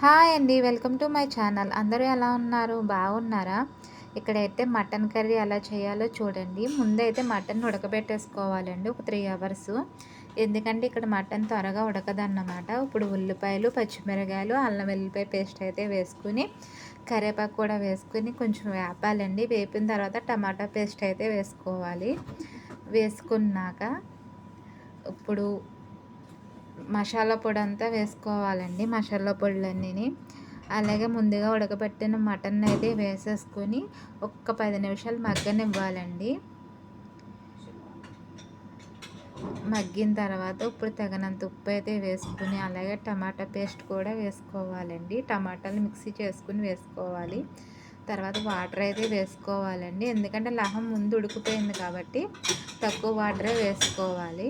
Hi అండి. Welcome to my channel. అందరూ ఎలా ఉన్నారు? బాగున్నారా? ఇక్కడైతే మటన్ కర్రీ ఎలా చేయాలో చూడండి. ముందైతే మటన్ ఉడకబెట్టేసుకోవాలండి ఒక 3 అవర్స్. ఎందుకంటే ఇక్కడ మటన్ త్వరగా ఉడకదన్నమాట. ఇప్పుడు ఉల్లిపాయలు, పచ్చిమిరపకాయలు, అల్లం వెల్లిపాయ పేస్ట్ అయితే వేసుకుని, కరివేపాకు కూడా వేసుకుని కొంచెం వేపాలండి. వేపిన తర్వాత టమాటా పేస్ట్ అయితే వేసుకోవాలి. వేసుకున్నాక ఇప్పుడు మసాలా పొడి అంతా వేసుకోవాలండి. మసాలా పొడులన్నీని అలాగే ముందుగా ఉడకబెట్టిన మటన్ అయితే వేసేసుకొని ఒక్క 10 నిమిషాలు మగ్గనివ్వాలండి. మగ్గిన తర్వాత ఇప్పుడు తగినంత ఉప్పు అయితే వేసుకుని అలాగే టమాటా పేస్ట్ కూడా వేసుకోవాలండి. టమాటాలు మిక్సీ చేసుకుని వేసుకోవాలి. తర్వాత వాటర్ అయితే వేసుకోవాలండి. ఎందుకంటే లహం ముందు ఉడికిపోయింది కాబట్టి తక్కువ వాటరే వేసుకోవాలి.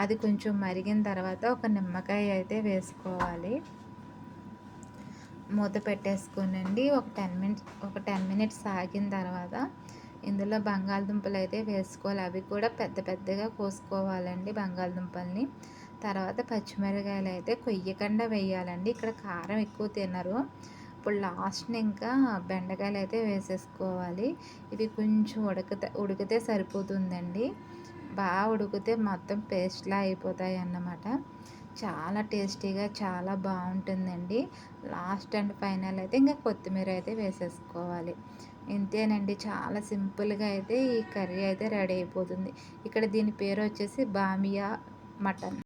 అది కొంచెం మరిగిన తర్వాత ఒక నిమ్మకాయ అయితే వేసుకోవాలి. మూత పెట్టేసుకోనండి. ఒక 10 మినిట్స్ ఆగిన తర్వాత ఇందులో బంగాళదుంపలు అయితే వేసుకోవాలి. అవి కూడా పెద్ద పెద్దగా కోసుకోవాలండి బంగాళదుంపల్ని. తర్వాత పచ్చిమిరపకాయలు అయితే కొయ్యకుండా వేయాలండి. ఇక్కడ కారం ఎక్కువ తినరు. ఇప్పుడు లాస్ట్ని ఇంకా బెండకాయలు అయితే వేసేసుకోవాలి. ఇవి కొంచెం ఉడికితే సరిపోతుందండి. బాగా ఉడికితే మొత్తం పేస్ట్లా అయిపోతాయి అన్నమాట. చాలా టేస్టీగా చాలా బాగుంటుందండి. లాస్ట్ అండ్ ఫైనల్ అయితే ఇంకా కొత్తిమీర అయితే వేసేసుకోవాలి. ఇంతేనండి, చాలా సింపుల్గా అయితే ఈ కర్రీ అయితే రెడీ అయిపోతుంది. ఇక్కడ దీని పేరు వచ్చేసి బామియా మటన్.